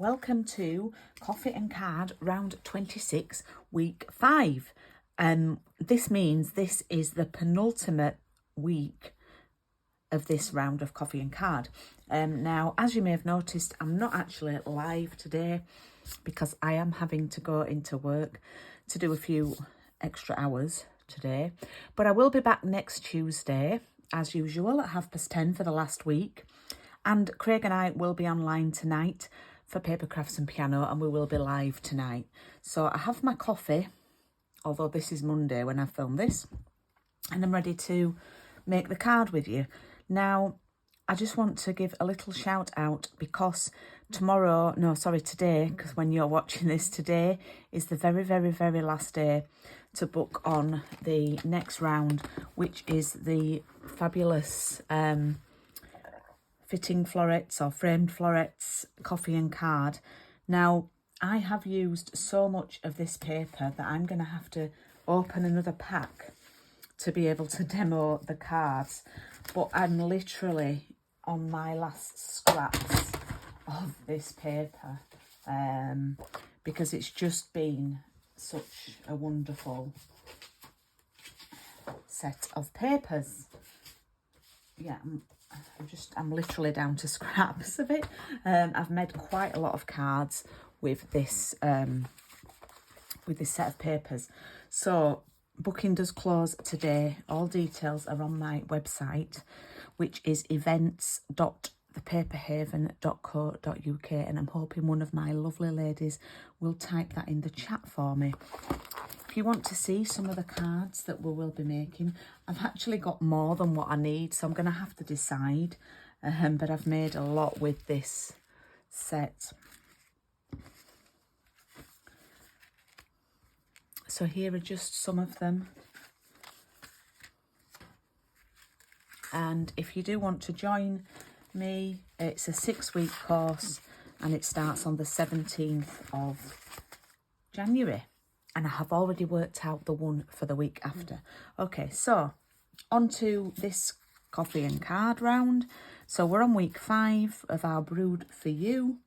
welcome to Coffee and Card round 26, week 5. This means this is the penultimate week of this round of Coffee and Card. Now, as you may have noticed, I'm not actually live today because I am having to go into work to do a few extra hours today. But I will be back next Tuesday, as usual, at 10:30 for the last week. And Craig and I will be online tonight for Paper Crafts and Piano, and we will be live tonight. So I have my coffee, although this is Monday when I film this, and I'm ready to make the card with you. Now, I just want to give a little shout out because today, because when you're watching this, today is the very, very, very last day to book on the next round, which is the fabulous fitting florets or framed florets Coffee and Card. Now, I have used so much of this paper that I'm going to have to open another pack to be able to demo the cards, but I'm literally on my last scraps of this paper because it's just been such a wonderful set of papers. Yeah, I'm literally down to scraps of it. I've made quite a lot of cards with this set of papers. So booking does close today. All details are on my website, which is events.thepaperhaven.co.uk, and I'm hoping one of my lovely ladies will type that in the chat for me. If you want to see some of the cards that we will be making, I've actually got more than what I need, so I'm going to have to decide, but I've made a lot with this set. So here are just some of them. And if you do want to join me, it's a 6-week course and it starts on the 17th of January. And I have already worked out the one for the week after. Okay, so on to this Coffee and Card round. So we're on week 5 of our Brewed For You.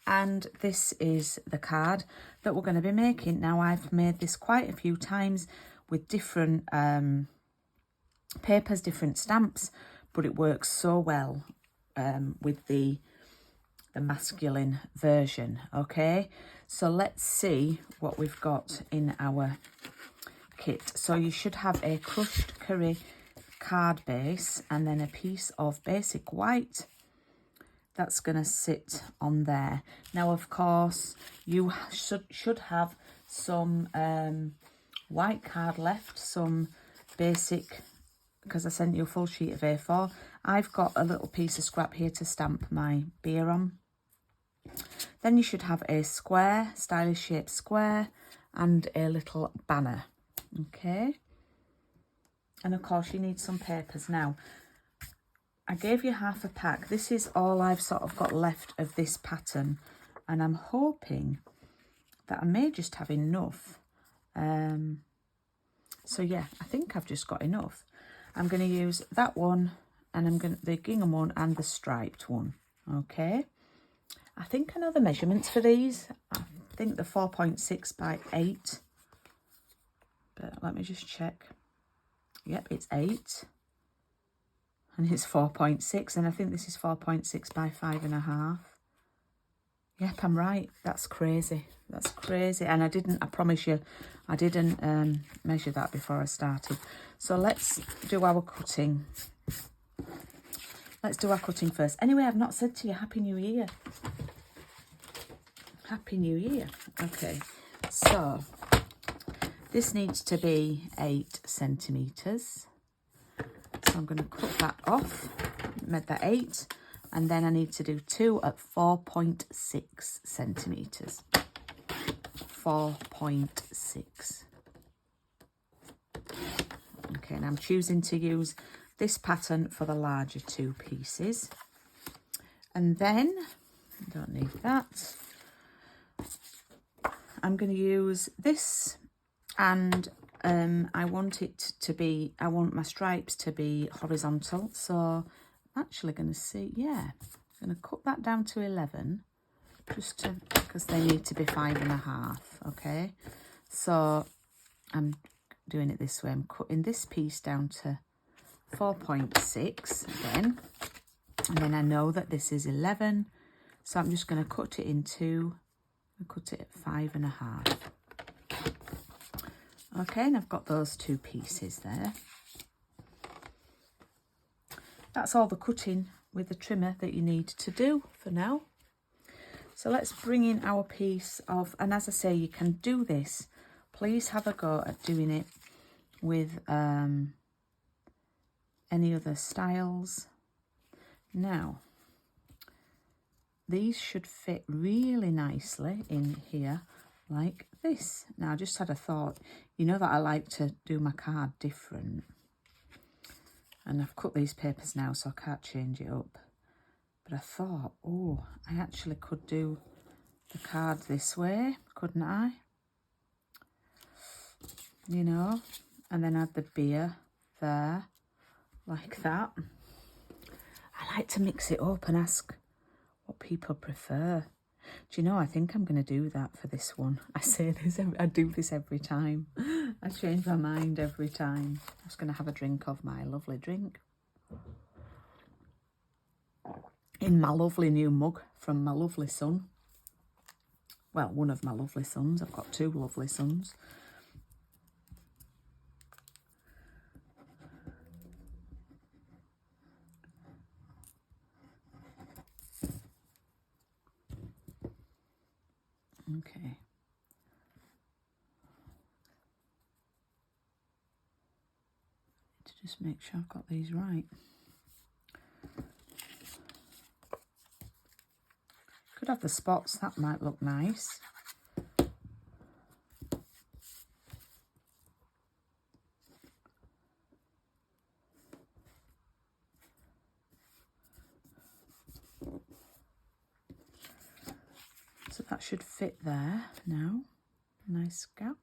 And this is the card that we're going to be making. Now, I've made this quite a few times with different papers, different stamps, but it works so well with the masculine version. Okay, so let's see what we've got in our kit. So you should have a crushed curry card base and then a piece of basic white that's going to sit on there. Now, of course, you should have some white card left, some basic, because I sent you a full sheet of A4. I've got a little piece of scrap here to stamp my beer on. Then you should have a square, stylish shaped square, and a little banner. Okay. And of course, you need some papers. Now, I gave you half a pack. This is all I've sort of got left of this pattern, and I'm hoping that I may just have enough. So yeah, I think I've just got enough. I'm going to use that one, and the gingham one and the striped one. Okay. I think I know the measurements for these. I think they're 4.6 by 8. But let me just check. Yep, it's 8. And it's 4.6. And I think this is 4.6 by 5.5. Yep, I'm right. That's crazy. That's crazy. And I promise you, I didn't measure that before I started. So let's do our cutting. Let's do our cutting first. Anyway, I've not said to you Happy New Year. Happy New Year. Okay, so this needs to be 8 centimetres. So I'm going to cut that off. Made that 8. And then I need to do 2 at 4.6 centimetres. 4.6. Okay, and I'm choosing to use this pattern for the larger 2 pieces. And then, I don't need that. I'm going to use this, and I want my stripes to be horizontal. So I'm actually going to see, yeah, I'm going to cut that down to 11 just to, because they need to be 5.5, okay? So I'm doing it this way. I'm cutting this piece down to 4.6 again, and then I know that this is 11, so I'm just going to cut it in two and cut it at 5.5. Okay, and I've got those two pieces there. That's all the cutting with the trimmer that you need to do for now. So let's bring in our piece of, and as I say, you can do this. Please have a go at doing it with any other styles. Now, these should fit really nicely in here like this. Now, I just had a thought, you know that I like to do my card different. And I've cut these papers now, so I can't change it up. But I thought, oh, I actually could do the card this way, couldn't I? You know, and then add the beer there, like that. I like to mix it up and ask what people prefer. Do you know, I think I'm going to do that for this one. I say this, I do this every time. I change my mind every time. I'm just going to have a drink of my lovely drink. In my lovely new mug from my lovely son. Well, one of my lovely sons. I've got two lovely sons. Okay. To just make sure I've got these right. Could have the spots, that might look nice. So that should fit there now. Nice gap.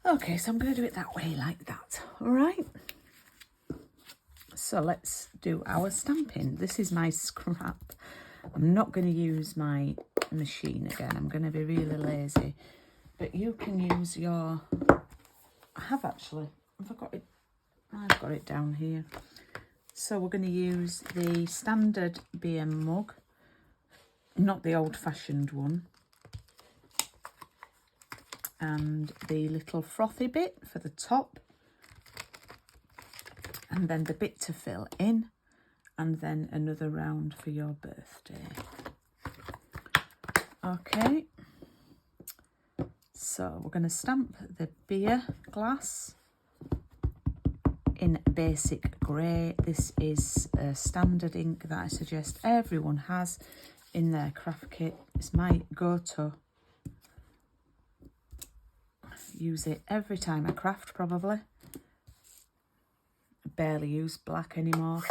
Okay, so I'm going to do it that way, like that. All right. So let's do our stamping. This is my scrap. I'm not going to use my machine again. I'm going to be really lazy. But you can use your... I have actually. Have I got it? I've got it down here. So we're going to use the standard beer mug. Not the old-fashioned one. And the little frothy bit for the top, and then the bit to fill in, and then another round for your birthday. Okay, so we're going to stamp the beer glass in basic grey. This is a standard ink that I suggest everyone has in their craft kit. It's my go-to. Use it every time I craft, probably. I barely use black anymore.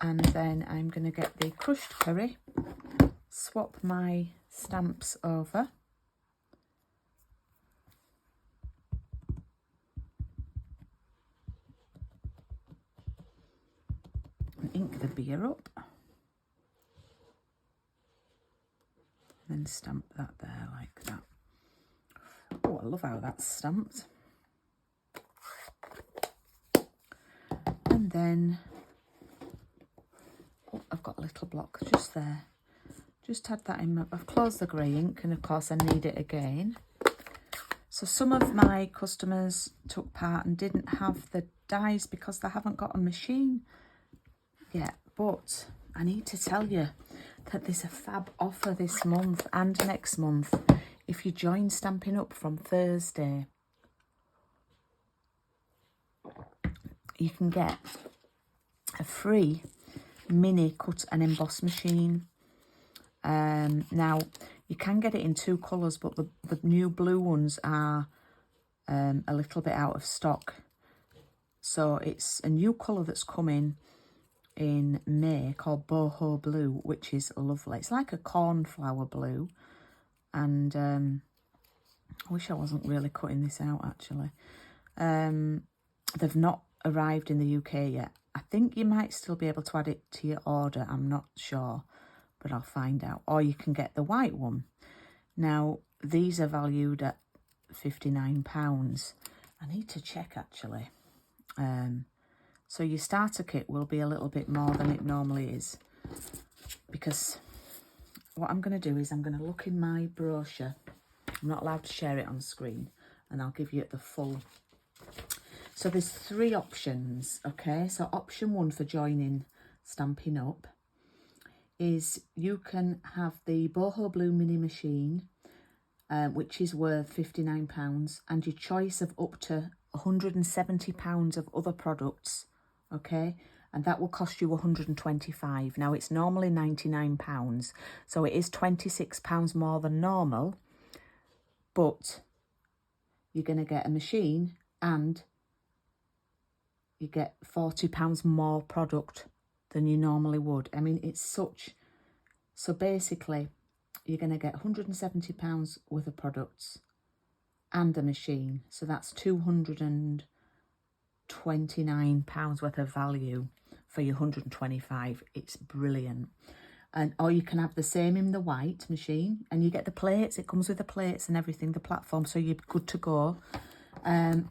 And then I'm going to get the crushed curry, swap my stamps over. And ink the beer up. Then stamp that there like that. Oh, I love how that's stamped. And then, oh, I've got a little block just there. Just had that in my, I've closed the grey ink, and of course I need it again. So some of my customers took part and didn't have the dies because they haven't got a machine yet. But I need to tell you that there's a fab offer this month and next month. If you join Stampin' Up from Thursday, you can get a free mini cut and emboss machine. Now, you can get it in 2 colours, but the new blue ones are a little bit out of stock. So it's a new colour that's coming in May called Boho Blue, which is lovely. It's like a cornflower blue. And I wish I wasn't really cutting this out, actually. They've not arrived in the UK yet. I think you might still be able to add it to your order. I'm not sure, but I'll find out. Or you can get the white one. Now, these are valued at £59. I need to check, actually. So your starter kit will be a little bit more than it normally is, because what I'm going to do is I'm going to look in my brochure. I'm not allowed to share it on screen, and I'll give you the full. So there's 3 options, okay? So option 1 for joining Stampin' Up is you can have the Boho Blue mini machine, which is worth £59, and your choice of up to £170 of other products, okay? And that will cost you £125. Now, it's normally £99, so it is £26 more than normal, but you're going to get a machine and you get £40 more product than you normally would. I mean, it's such... So basically, you're going to get £170 worth of products and a machine. So that's £229 worth of value for your £125. It's brilliant. And or you can have the same in the white machine, and you get the plates. It comes with the plates and everything, the platform, so you're good to go.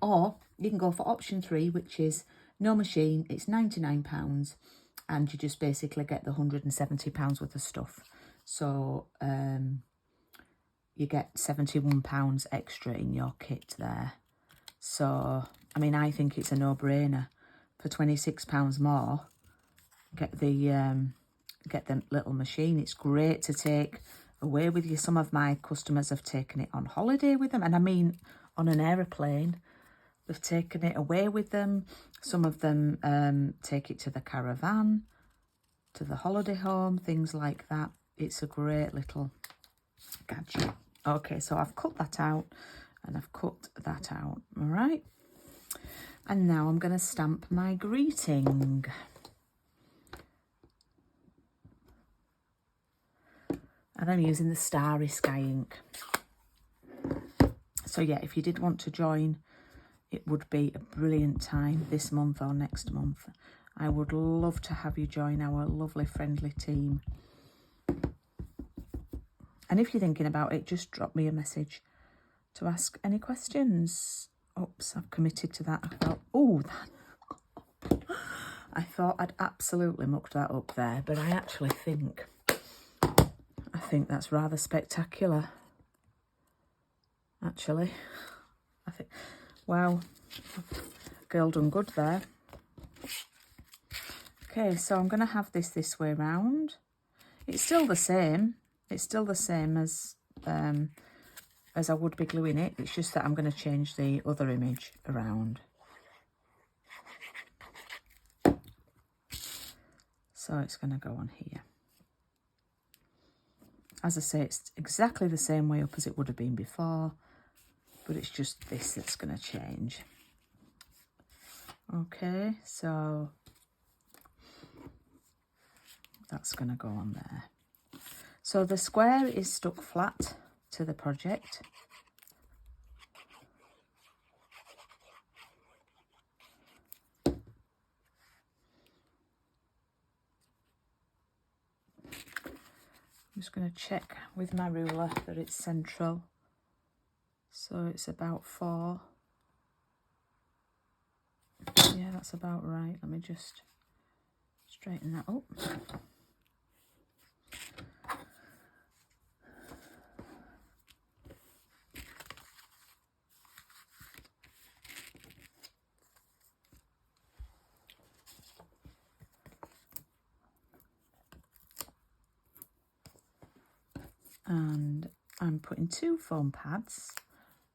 Or you can go for option 3, which is no machine. It's £99, and you just basically get the £170 worth of stuff. So you get £71 extra in your kit there. So, I mean, I think it's a no-brainer. For £26 more, get the little machine. It's great to take away with you. Some of my customers have taken it on holiday with them, and I mean on an aeroplane. They've taken it away with them. Some of them take it to the caravan, to the holiday home, things like that. It's a great little gadget. Okay, so I've cut that out, and I've cut that out, all right? And now I'm going to stamp my greeting. And I'm using the Starry Sky ink. So yeah, if you did want to join, it would be a brilliant time this month or next month. I would love to have you join our lovely, friendly team. And if you're thinking about it, just drop me a message to ask any questions. Oops, I've committed to that. I thought I'd absolutely mucked that up there, but I actually think that's rather spectacular. Actually, I think, wow, girl done good there. Okay, so I'm going to have this way round. It's still the same. It's still the same as I would be gluing it. It's just that I'm going to change the other image around. So it's going to go on here. As I say, it's exactly the same way up as it would have been before, but it's just this that's going to change. Okay, so that's going to go on there. So the square is stuck flat to the project. I'm just going to check with my ruler that it's central. So it's about 4. Yeah, that's about right. Let me just straighten that up. And I'm putting 2 foam pads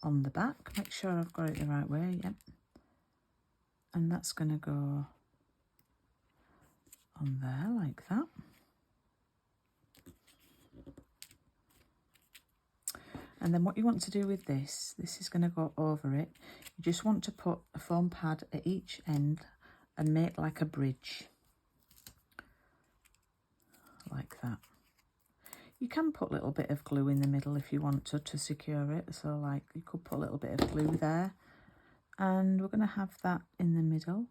on the back. Make sure I've got it the right way, yep. and that's going to go on there like that. And then what you want to do with this is going to go over it. You just want to put a foam pad at each end and make like a bridge. Like that. You can put a little bit of glue in the middle if you want to secure it. So like you could put a little bit of glue there. And we're going to have that in the middle.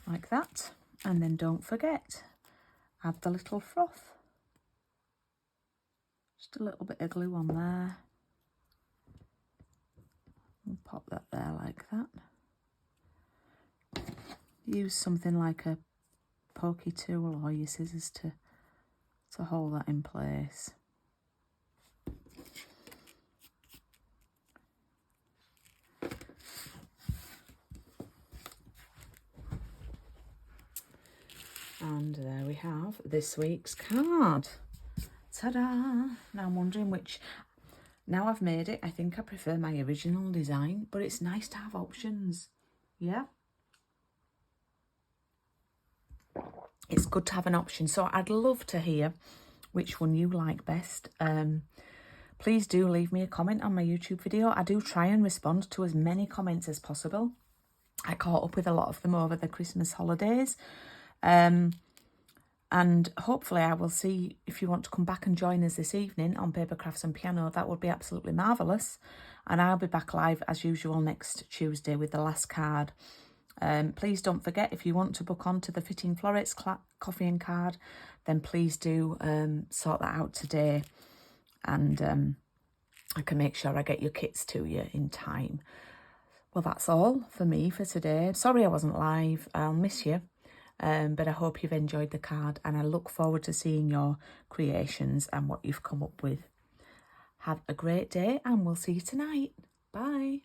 Like that. And then don't forget, add the little froth. Just a little bit of glue on there. And pop that there like that. Use something like a pokey tool or your scissors to hold that in place. And there we have this week's card. Ta-da! Now I'm wondering which... Now I've made it, I think I prefer my original design, but it's nice to have options. Yeah? It's good to have an option. So I'd love to hear which one you like best. Please do leave me a comment on my YouTube video. I do try and respond to as many comments as possible. I caught up with a lot of them over the Christmas holidays. And hopefully I will see if you want to come back and join us this evening on Paper Crafts and Piano. That would be absolutely marvellous. And I'll be back live as usual next Tuesday with the last card. Please don't forget, if you want to book on to the Fitting Florets coffee and card, then please do sort that out today. And I can make sure I get your kits to you in time. Well, that's all for me for today. Sorry I wasn't live. I'll miss you. But I hope you've enjoyed the card, and I look forward to seeing your creations and what you've come up with. Have a great day, and we'll see you tonight. Bye.